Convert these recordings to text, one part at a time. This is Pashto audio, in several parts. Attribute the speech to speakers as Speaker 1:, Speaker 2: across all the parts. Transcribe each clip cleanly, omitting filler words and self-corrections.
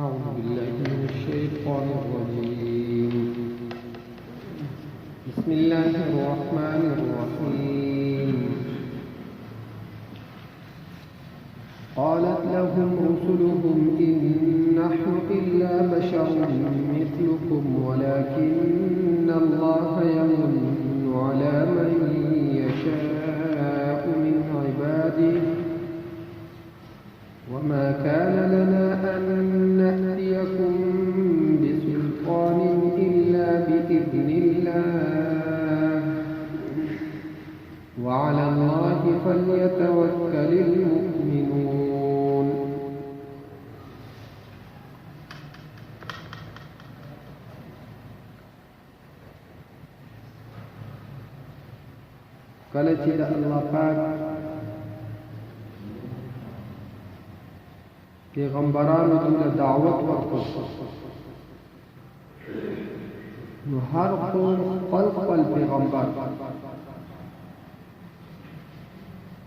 Speaker 1: أعوذ بالله من الشيطان الرجيم. بسم الله الرحمن الرحيم. قالت لهم رسلهم إن نحن إلا بشر مثلكم ولكن الله يمن على من يشاء من عباده وما كان لنا أن نأتيكم بسلطان إلا بإذن الله وعلى الله فليتوكل المؤمنون. کله چې د الله پاک پیغمبرانو ته دعوت ورکړ نو هر قوم خپل پیغمبر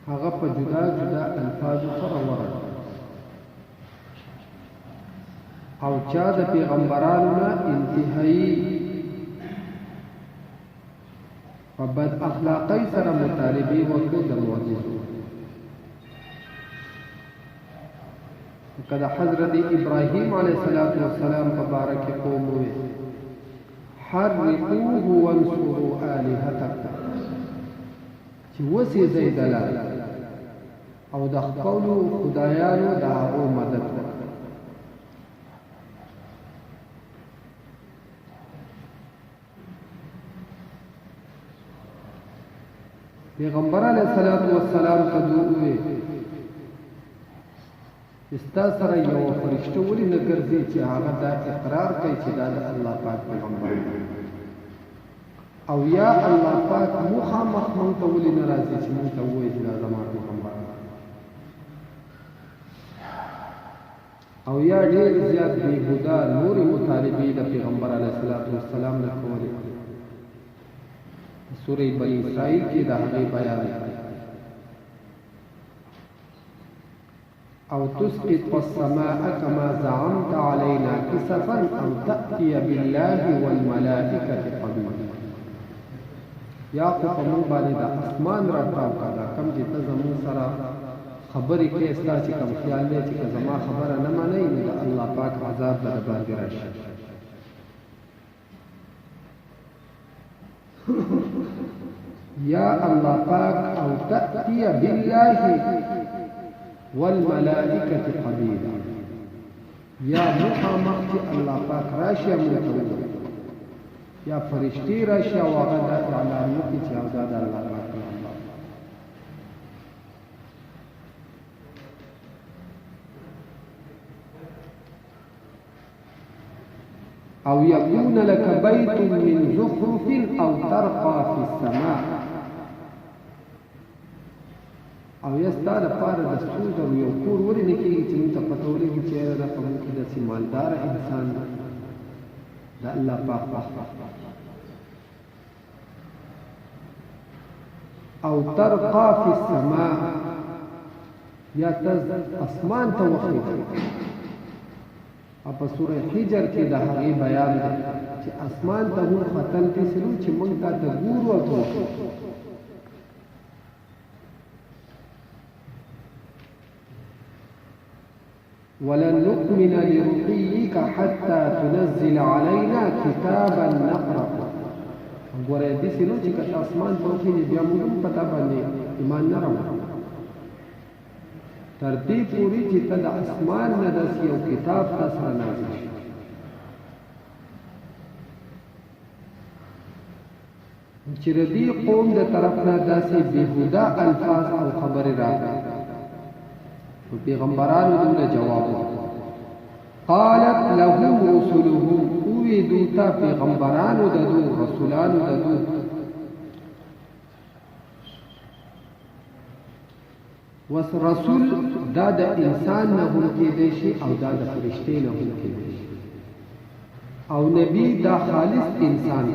Speaker 1: هغه په جدا جدا الفاظ سره ورکړ او چا د پیغمبرانو نه انتهایی په بد اخلاقی سره مطالبه وکړه د معجزو. کله حضرت ابراهیم علیه السلام مبارک قوم وی حرقوه وانصروا آلهتكم چې وسی زیدلال او د خپل خدایانو د هغه مدد وکړه. پیغمبر علیه السلام ته دوی استا سره یو فرشته ولې نه ګرځي چې هغه دا اقرار کوي چې دا د الله پاک پیغمبر او یا الله پاک مخامخ مونږ ته ولې نه راځي چې مونږ ته وایي چې دا زما پیغمبر او یا ډېر زیات بېهوده نورې مطالبې د پیغمبر علیه السلام نه کولې. سورې بني اسرائیل کې د هغې بیان او تسقط السماء كما زعمت علينا كسفا او تأتي بالله والملائكة قبيلا. یا خو په موږ باندې د اسمان راتاو کړه کوم چې ته زموږ سره خبرې کې استا چې کوم خیال دی چې زما خبره نه منئ نو د الله پاک عذاب در باندې راشي. یا الله پاک او تأتي بالله والملائكة قبيلا یا مخامخ چې الله پاک راشي موږ یا فرشتي راشي او هغه د اعلان وکړي چې او دا د الله پاک او يكون لك بيت من زخرف او ترقى في السماء او یستا د پاره د ستونزو یو کور ولې نه کېږي چې موږ ته پته ولګي چې دا په موږ کې داسې مالدار انسان د الله پاک او ترقى في السماء یا تز اسمان ته وخیږي. په سوره حجر کې د هغې بیان دی چې اسمان ته موږ ختل کېسلو چې موږ ته ګورو او ته ولن نؤمن لرقيك حتى تنزل علينا كتابا نقرأه. ګوره دې سلو چې کله اسمان په کې بیا موږ پتا باندې ایمان نه راوړو تر دې پورې چې ته د اسمان نه داسې یو کتاب تاسو سره نازل شي. چې د دې قوم د طرف نه داسې بېهوده الفاظ او خبرې راغلي پیغمبرانو دونه جواب قالت لهم رسلهم اوی دوتا پیغمبرانو ددو رسولانو ددو وس رسول دا د انسان نه هم کېدی شي او دا د فرشتې نه هم کېدی شي او نبی دا خالص انسان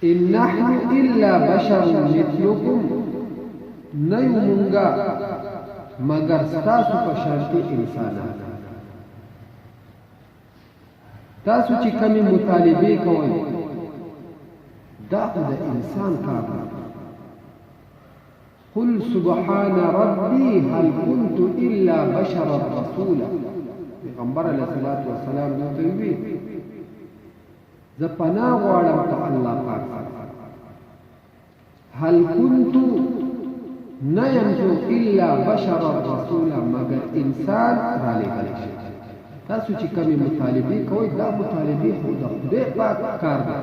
Speaker 1: ان نحن الا بشر مثلكم نیو منگا مگر ستاسو په شانتي انسانان. تاسو چې کومې مطالبه کوئ دا د انسان کار دی. قل سبحان ربي هل كنت الا بشرا رسولا. پیغمبر علیه الصلاۃ والسلام دوی وی ز پناه غواړم ته الله پاک هل كنت نه يمزو الا بشرا رسولا مگر انسان را لګل شي. تاسو چې کومې مطالبه کوئ دا مطالبه خو د خدای پاک کار دی.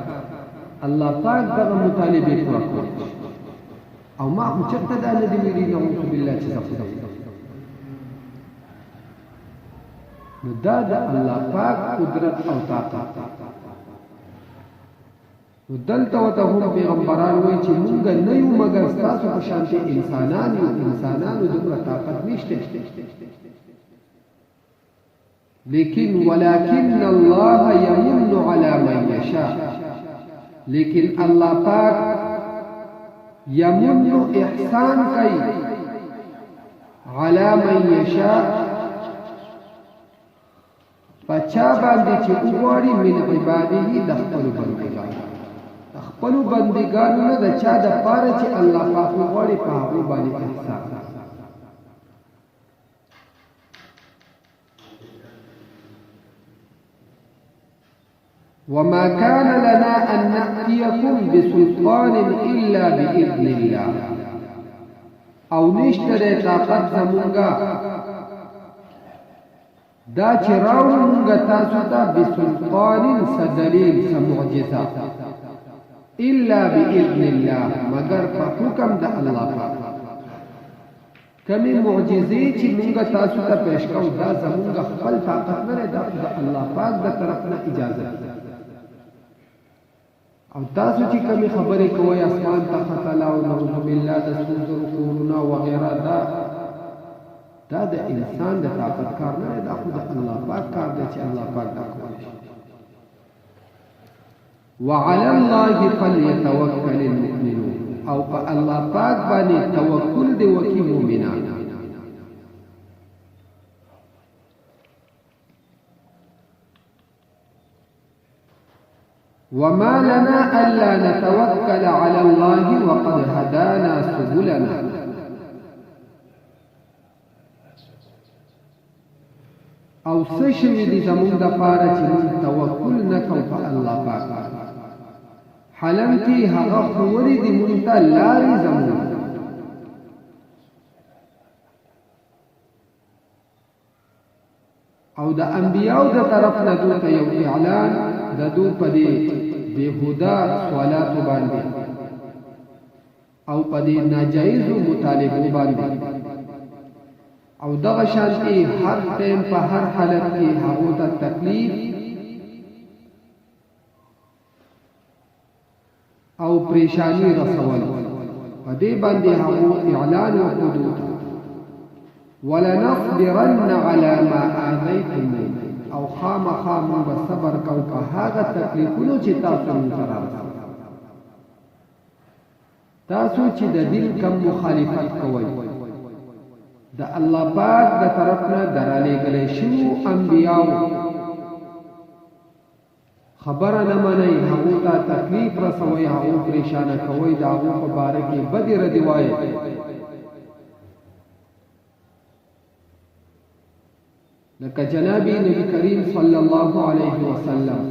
Speaker 1: الله پاک دغه مطالبه پوره کوي او ما خو چېرته دا نه دي ویلي نعوذ بالله چې زه خدای نو دا د الله پاک قدرت او طاقت. نو دلته ورته هم پیغمبران وایي چې مونږ نه یو مګر ستاسو په شانتي انسانان یو. انسانانو دومره طاقت نشته. لیکن ولكن الله يمن على من يشاء. لیکن الله پاک یمن احسان کوي على من يشاء پچا باندې چې وګوري من عباده د خپل بندګانو. خپل بندګانو نه د چا د پاره چې الله پاک وګوري په هغه باندې احسان. وما كان لنا أن نأتيكم بسلطان إلا بإذن الله. او نشتره طاقت زمونگا دا چراو مونگا تاسو تا بسلطان سدلیل سمعجزة إلا بإذن الله مگر په حکم د الله پاک. کمی معجزې چې مونگا تاسو تا پیش کو دا زمونگا خپل طاقت نه دا الله پاک د طرف نه اجازه. او تاسو چې کومې خبرې کوئ اسمان ته ختلا او نعوذ بالله د سوزر کورونه وغیره دا د انسان د طاقت کار نه دی. دا خو د الله پاک کار دی چې الله پاک دا کوي. وعلى الله فليتوكل المؤمنون. او په الله پاک باندې توکل دی وکي مؤمنان. وما لنا ألا نتوكل على الله وقد هدانا سبلنا. او سشوی دی زمون دا پارا چی من توکل نکو پا اللہ پاک حالانکہ هغه خوری دی منتا لاری زمون. او دا انبیاء دا طرف ندو تا یو اعلان ددو پدی بیهودا سوالات باندې او پدی ناجایز مطالبه باندې او دغه شانتي هر ټیم په هر حالت کې هغه ته تکلیف او پریشانی رسول پدی باندې هغه اعلان وکړو ولنصبرن على ما آذيتمونا. او خامخا موږ صبر کوو په هغه تکلیفونو چې تاسو موږ سره تاسو چې د دین کم مخالفت کوئ د الله پاک د طرف نه درالېږلې شوو انبیاو خبره نه منئ، هغو ته تکلیف رسوئ، هغو پریشانه کوئ، د هغو په باره کې بدې ردې وایئ. لکه جناب نبی کریم صلی الله علیه وسلم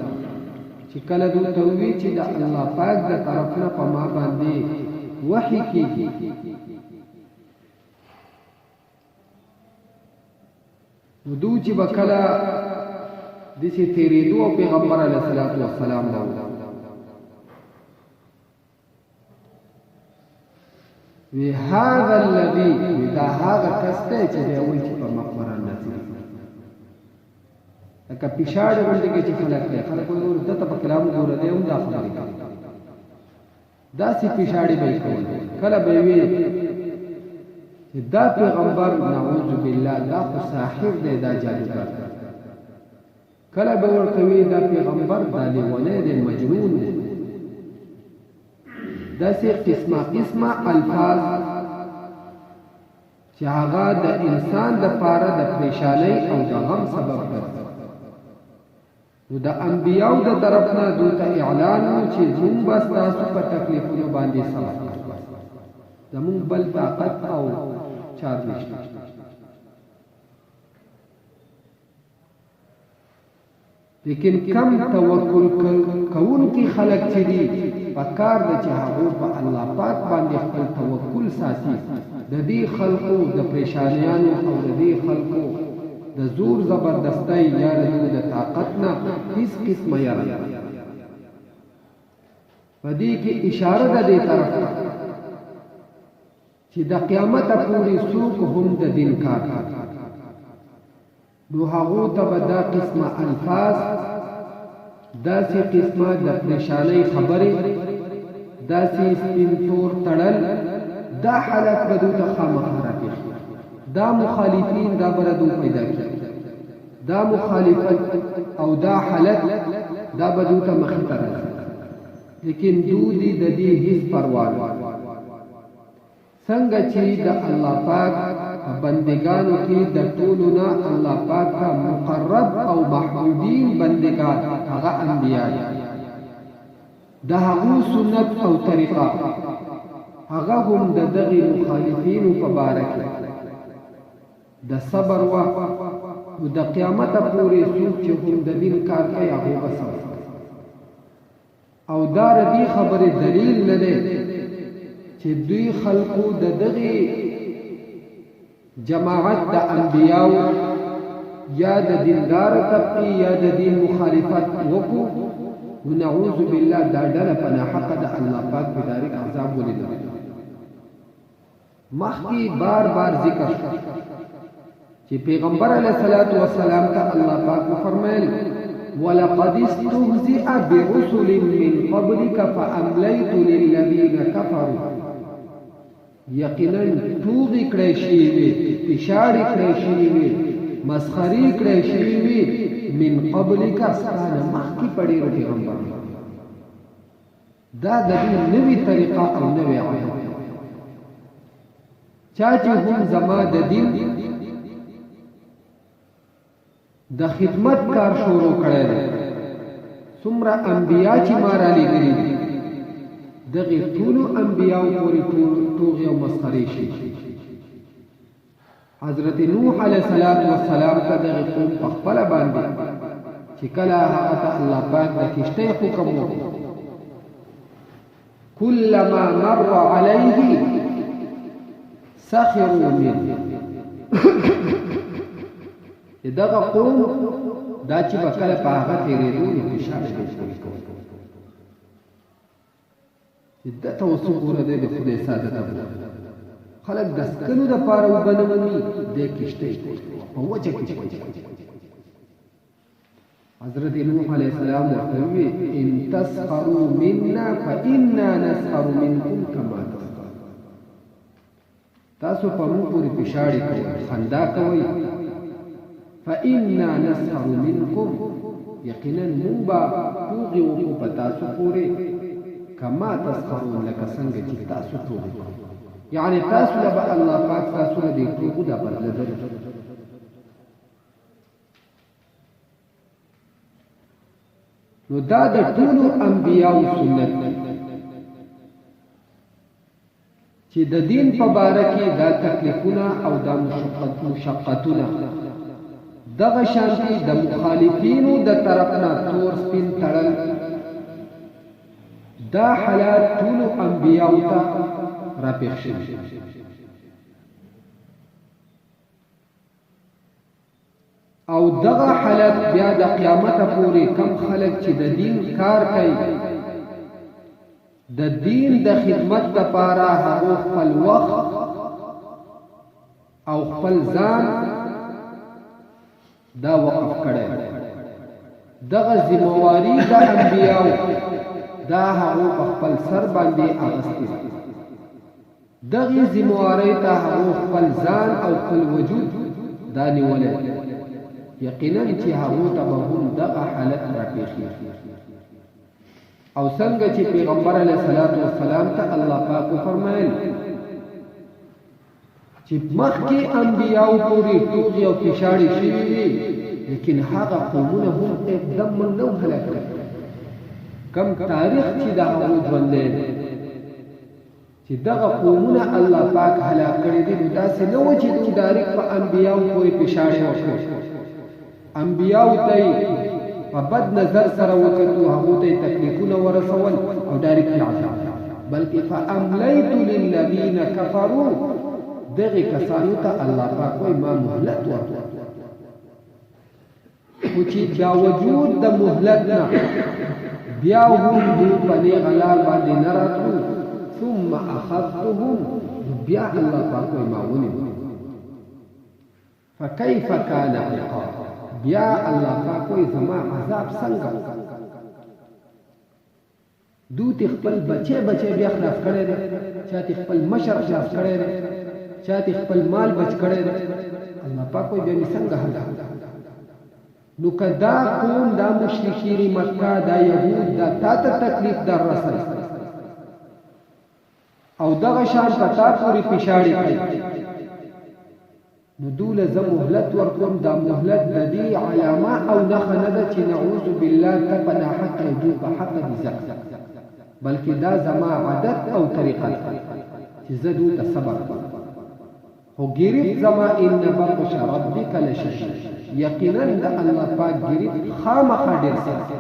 Speaker 1: چې کله دوی ته وویل چې د الله پاک د طرف نه په ما باندې وحی کیږي، نو دوی چې به کله داسې تېرېدو او پیغمبر علیه الصلاة والسلام له وی هذا الذي دا هغه کس دی چې دی وایي چې په مقبره ناڅي لکه پیشاړې غوندې کې چې خلک دی، خلک وایي ده ته په کلام ګوره دی هم دا خبرې کوي، داسې پیشاړې به یې کول. کله به یې وي چې دا پیغمبر نعوذ بالله دا خو ساحر دی، دا جادوګر دی. کله به ورته وي دا پیغمبر دا لیونی دی، مجنون دی. داسې قسمه قسمه الفاظ چې هغه د انسان د پاره د پریشانی او د غم سبب ګرځي. نو د انبیاو د طرف نه دوی ته اعلان و چې موږ بس تاسو په تکلیفونو باندې صبر کوو، زموږ بل طاقت او چار نشته. لیکن کم توکل کوونکي خلک چې دي پکار د چې هغه په الله پاک باندې خپل توکل ساتي. د دې خلقو د پریشانیانو او د دې خلقو د زور زبردستی یا د طاقت نه هیڅ قسمه یاره. په دې کې اشاره ده دې طرف ته چې د قیامت پورې څوک هم د دین کار کوي، نو هغو ته به دا قسمه الفاظ، داسې قسمه د پریشانۍ خبرې، داسې سپین تور تړل، دا حالت به دوی ته خامخا راپېښي. دا مخالفین دا به دوی پیدا کړي، دا مخالفت او دا حالت دا به دوی ته مخې ته راځي. لیکن دوی د دې هیڅ پروا نه، څنګه چې د الله پاک بندگانو کې د ټولو نه الله پاک ته مقرب او محبوبین بندگان هغه انبیاء د هغو سنت او طریقه هغه هم د دغې مخالفینو په باره کې د صبر و د قیامت پورې څوک چې هم د دین کار کوي هغه به صبر. او دا د دې خبرې دلیل نه دی چې دوی خلقو د دغې جماعت د انبیاء یا د دیندار طبقه یا د دین مخالفت وکړو، ونعوذ بالله دا ډله په ناحقه د الله پاک په ډایرک عذاب ولیدل. مخکې بار بار ذکر چې پیغمبر علیه الصلاۃ والسلام ته الله پاک فرمایل ولقد استهزئ برسل من قبلك فامليت للذين كفروا، یقینا ټوغې کړی شوي وي، فشاړې کړی شوي وي، مسخرې کړی شوي وي من قبلک ستا نه مخکې په ډېرو پیغمبرانو. دا د دې نوې طریقه او نوې عمل چا چې هم زما د دین د خدمت کار شروع کړی دی، څومره انبیا چې ما رالیږلي دي دغه ټولو انبیاو پورې ټوغې او مسخرې شي. حضرت نوح علیه السلام ته دغه قوم په خپله باندې چې کله هغه ته الله پاک د کشتۍ حکم وکړ، کلما مر علیه سخروا منه، دغه قوم دا چې به کله په هغه تېرېدو نو فشار یې کوي. دا توسو ګوره دی د خدای ساده ته خلک د سکلو دپاره اوبه نه مني، دی کشتۍ په وچه کې حضرت نوح علیه السلام ورته وویل ان تسخروا منا فانا نسخر منکم کما تسخرون، تاسو په موږ پورې فشاړې کوئ، خندا کوئ، فانا نسخر منکم، یقینا موږ به ټوغې وکړو په تاسو پورې کما تسخرون، لکه څنګه چې تاسو ټوغې کوئ. یعنې تاسو له به الله پاک تاسو له دې ټوغو دا بدله ده. نو دا د ټولو انبیاو سنت دی چې د دین په باره کې دا تکلیفونه او دا مشقتونه دغه شانتي د مخالفینو د طرف نه تور سپین تړل، دا حالات ټولو انبیاو ته راپېښ شوي. او دغه حالت بیا د قیامت پورې کم خلک چې د دین کار کوي، د دین د خدمت لپاره هغه خپل وخت او خپل ځان دا وقف کړی، دغه ذمہواری د انبیاو دا هغه خپل سر باندې اغوستی، دغه ذمہواری ته هغه خپل ځان او خپل وجود دا نیولې، یقینا چې هغه ته به هم دغه حالت راپېښي. او څنګه چې پیغمبر علیه السلام ته الله پاک فرمایل چې مخکې انبیاو پورې ټوغې او پیشاړې شوي وي لیکن هغه قومونه هم एकदम موږ نه هلاک کړي کم تاریخ چې د هغو ژوندی دی چې دغه قومونه الله پاک هلاک کړي دي نو داسې نه وه چې دوی ډایرکټ په انبیاو پورې پیشاړې وکړي انبیاو ته یې په بد نظر سره وکتو هغو ته یې تکلیفونه ورسول او ډایرکټ یې عذاب بلکې فاملیت للذین کفروا دغه کسانو ته الله پاک وایي ما مهلت ورکړه خو چې باوجود د مهلت نه بیا هم دوی په دغه لار باندې نه راتلو ثم اخذتهم بیا الله پاک وایي ما ونیول فکیف کان عقاب بیا الله پاک وایي زما عذاب څنګه دوی خپل بچی بیا خلاف کړی دی چا خپل مشر خلاف کړی دی چا خپل مال بچ کړی دی الله پاک وایي بیا مې څنګه هلاک نو که دا قوم دا مشرکین مکه دا یهود دا تا ته تکلیف در رسل او دغه شان په تا پورې پیشاړې کړي نو دوله زه مهلت ورکوم دا مهلت د دې علامه او نښه نه ده چې نعوذ بالله ته په ناحقه دوی په حقه دي ځکه بلکې دا زما عادت او طریقه ده چې زه دوی ته صبر کوم خو ګریب زما ان بطش ربک لشدید یقینا د الله پاک ګریب خامخا ډېر سخت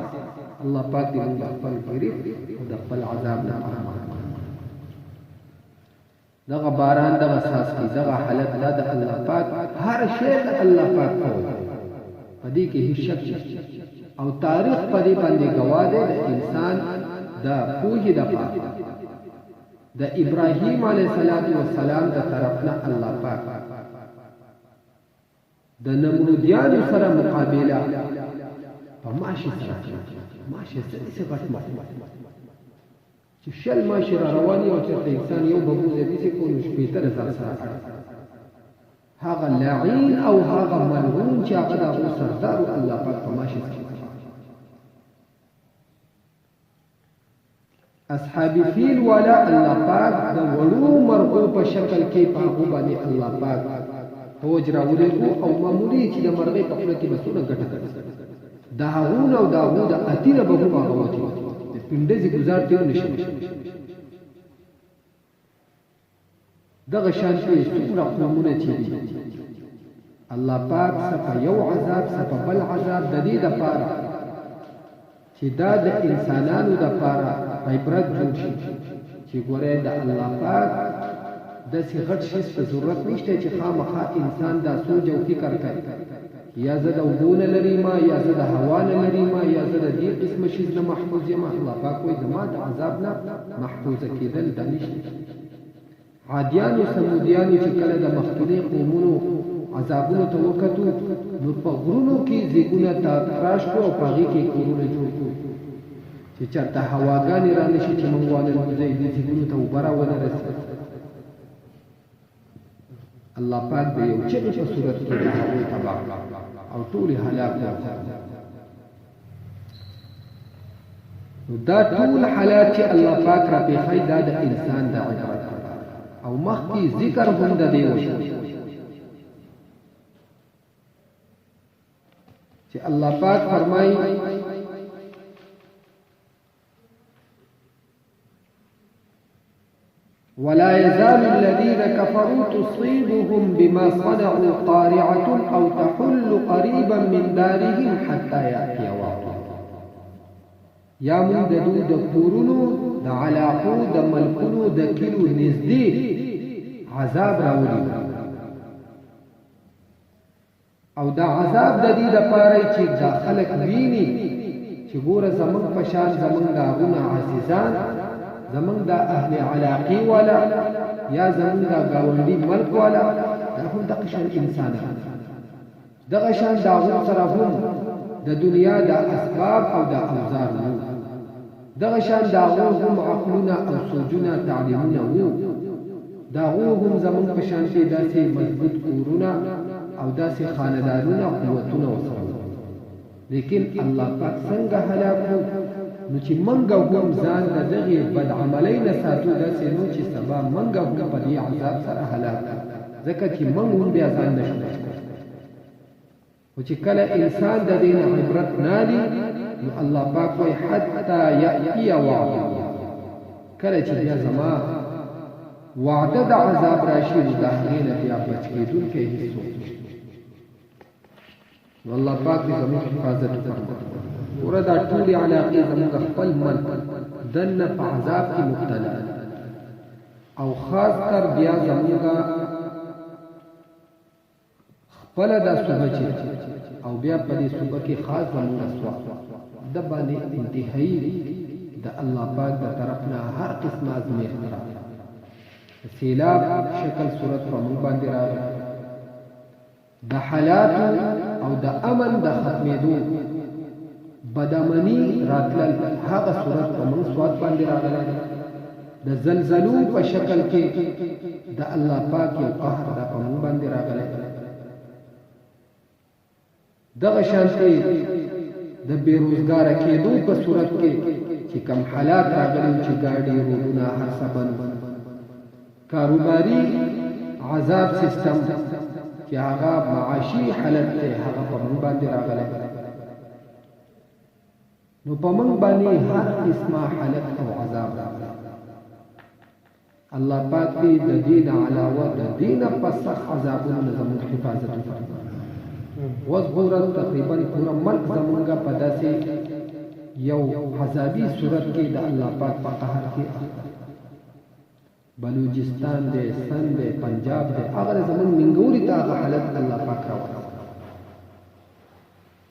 Speaker 1: الله پاک دې موږ خپل ګریب او د خپل عذاب نه امان دغه باران دغه څاڅکي دغه حالت دا د الله پاک هر شی د الله پاک کوي په دې کې هیڅ شک نشته او تاریخ په دې باندې گواه دی د انسان د پوهې د پاک د ابراهیم علیه السلام د طرفنا الله پاک د نمرودیانو سره مقابله په ماشي سره ماشي څه غټ چې شل ماشي را رواني او چې انسان یو ببوز دې څه کو نو شپېته زر سره هغه لعین او هغه ملعون چې هغه د سردار الله پاک په ماشي سره اصحاب فیل والا الله پاک د وړو مرغو په شکل کې په هغه باندې الله پاک فوج راولېږو او معمولی چې د مرغۍ په خوله کې بسونه ګټه کوي د هغون او د هغو د اتیره به هم هغه وتي د پنډزې ګزار تېر نه شي دغه شان کې څومره قومونه چې دي الله پاک څه په یو عذاب څه په بل عذاب د دې دپاره چې دا د انسانانو دپاره عبرت جوړ شي چې ګورئ د الله پاک داسې غټ شي ته ضرورت نشته چې خامخا انسان دا سوچ او فکر کوي یا زه د اوبو نه لرې ما یا زه د هوا نه لرې ما یا زه د دې قسمه شیز نه محفوظ یم الله پاک وایي زما د عذاب نه محفوظه کېدل دا نشته عادیانو سمودیانو چې کله د مخکیني قومونو عذابونو ته وکتو نو په غرونو کې زیګونه تراش کړو او په هغې کې کورونه جوړ کړو چې چېرته هواګانې را نه شي چې موږ وانلوځئ دې زیګونو ته اوبه را ونه رسي الله پاک د یو چغې په صورت کې د هغوی تباه او ټولې هلاک نو دا ټول حالات چې الله پاک را پېښوي دا د انسان د عبرت او مخکې ذکر هم د دې وشو چې الله پاک فرمایي ولا يزال الذين كفروا تصيبهم بما صنعوا قارعة أو تحل قريبا من دارهم حتى يأتي وعد الله یا من د دوی د کورونو د علاقو د ملکونو د کلو نږدې عذاب راوړي او دا عذاب د دې لپاره چې دا خلک ویني چې ګوره زمونږ په شان زمونږ د هغونه عزیزان زمونږ د اهل علاقې والا یا زمونږ د ګاونډي ملک والا دا هم دغه شان انسانان دغه شان د هغو سره هم د دنیا د اسباب او د اوزار وو دغه شان د هغو هم عقلونه او سوچونه تعلیمونه وو د هغو هم زمونږ په شان کې داسې مضبوط کورونه او داسې خاندانونه قوتونه ورسره وو لیکن الله پاک څنګه هلاک کړو نو چې منګه هم ځان د دغې بدعملۍ نه ساتو داسې نو چې سبا منګه هم په دې عذاب سره هلاک ځکه چې موږ هم بیا ځان نشو خو چې کله انسان د دې نه عبرت نالي نو الله پاک وایي حتی یأتي وعد الله کله چې بیا زما وعده د عذاب راشي نو د هغې نه بیا بچ کېدونکی هېڅوک نشته نو الله پاک دې زموږ حفاظت وکړي ګوره دا ټولې علاقې زموږ خپل ملک دننه په عذاب کې مبتلا او خاص کر بیا زموږ خپله دا صوبه چې او بیا په دې صوبه کې خاص زموږ سواد د باندې انتهایی د الله پاک د طرف نه هر قسم ازمیښت راغلی سیلاب شکل صورت په موږ باندې راغلی د حالات او د امن د ختمېدو بدامنی راتلل هغه صورت په موږ سواد باندې راغلی د زلزلو په شکل کې د الله پاک یو قهر د په موږ باندې راغلی دغه شانتي د بیروزګاره کېدو په صورت کې چې کم حالات راغلي چې ګاډي روډونه هر څه بند کاروباري عذاب سیستم چې هغه معاشي حالت دی هغه په موږ باندې راغلی نو په موږ باندې هر قسمه حالت او عذاب راغلی الله پاک دې د دین علاوه د دین په سخت عذابونو نه زموږ حفاظت وکړي وزغورا تقریبا پورا ملک زمونږه په داسې یو عذابي صورت کې د الله پاک په قهر کې بلوچستان دی سند دی پنجاب دی هغه زمونږ منګوري ته هغه حالت الله پاک راوړي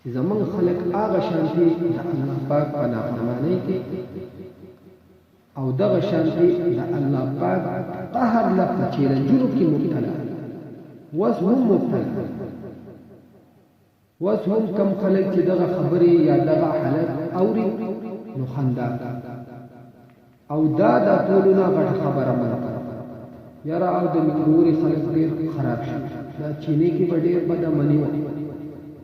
Speaker 1: چې زمونږ خلک هغه شانتي د الله پاک په نافرمانۍ کې او دغه شانتي د الله پاک قهر له په چیلنجونو کې مبتلا اوس هم مبتلا اوس هم کم خلک چې دغه خبرې یا دغه حالت اوري نو خندا او دا د ټولو نه غټ خبره مله یاره او د منګوري خلک ډېر خراب شي دا چینې کې به ډېر بدامني وه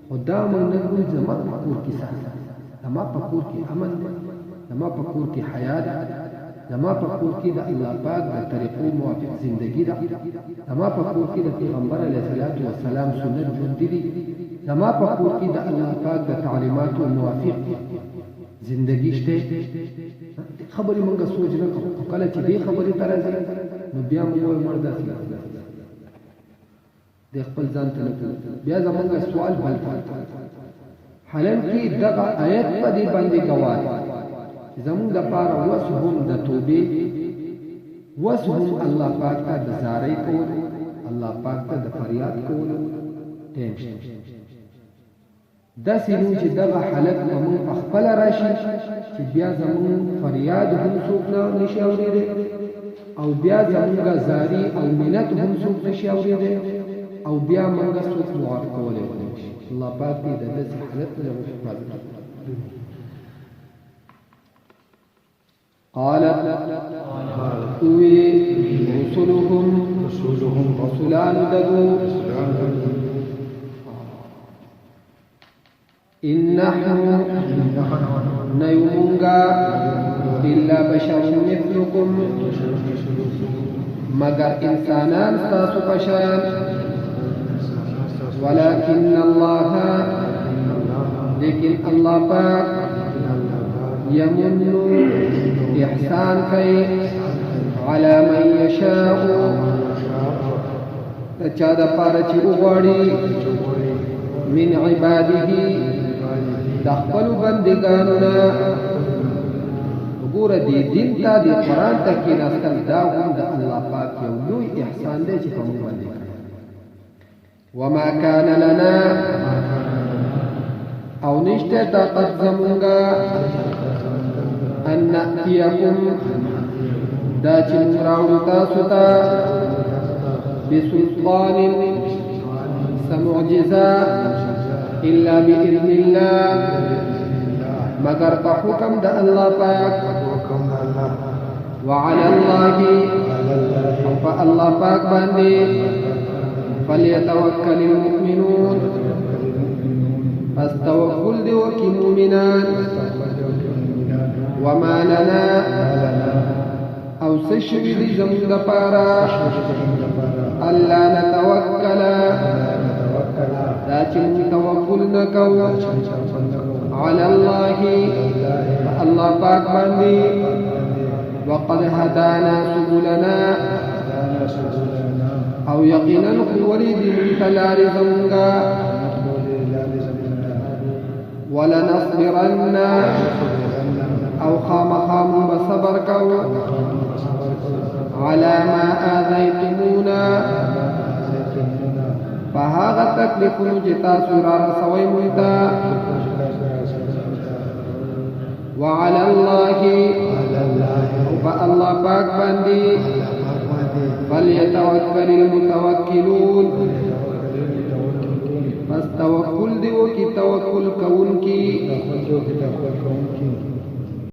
Speaker 1: خو دا موږ نه ګورو زما په کور کې څه زما په کور کې امن دی زما په کور کې حیا ده زما په کور کې د الله پاک د طریقو موافق زندگی ده زما په کور کې د پیغمبر علیه الصلاة والسلام سنت ژوندي دي زما په کور کې د الله پاک د تعلیماتو موافق زندگی شته خبرې مونږ سوچ نه کوو کله چې دې خبرې ته راځي نو بیا موږ وایو مړ داسې د خپل ځان ته نه بیا زمونږ سوال بل حالم کې دغه آیت په دې باندې ګواه زمونږ دپاره وس هم د توبې وس هم الله پاک ته د زارۍ کول الله پاک ته د فریاد کولو ټیم شته داسې نو چې دغه حالت به موږ په خپله راشي چې بیا زمونږ فریاد هم څوک نشي اورېدی او بیا زمونږ زاري او منت هم څوک نشي اورېدی او بیا موږ څوک معاف کولی ونه شي الله پاک دې د داسې حالت نه زموږ حفاظت وکړي قالت رسلهم رسولان ددو إن نحن نيومونغا إلا بشر مثلكم مگر إنسانان تاسو بشران ولكن الله لكن الله پاک يمن إحسان كي على من يشاء تچا دا پارچی اغواری من عباده دخپل بندگاننا وګوره دې دین ته د قرآن ته کېناستل دا هم د الله پاک یو لوی احسان دی چې په موږ باندې وما كان لنا او نشته طاقت زمونږه ان نأتيكم دا چې موږ راوړو تاسو ته بسلطان سمعجزه إلا بإذن الله مگر په حکم د الله پاک وعلى الله او په الله پاک باندې فليتوكل المؤمنون پس توکل دی وکي مؤمنان وما لنا او سشوی دی زمون دپارا ألا نتوكل لكن توكل نكو على الله الله پاک باندې وقد هدانا سبلنا او یقینا ولید تلار زمغا ولنصبرن او خام بصبر کو على ما آذيتمونا فهذا تكلف جتا سرار سوي ملتا وعلى الله فالله پاک باندې فليتوكل المتوكلون پس توکل دیو کی توکل کون کی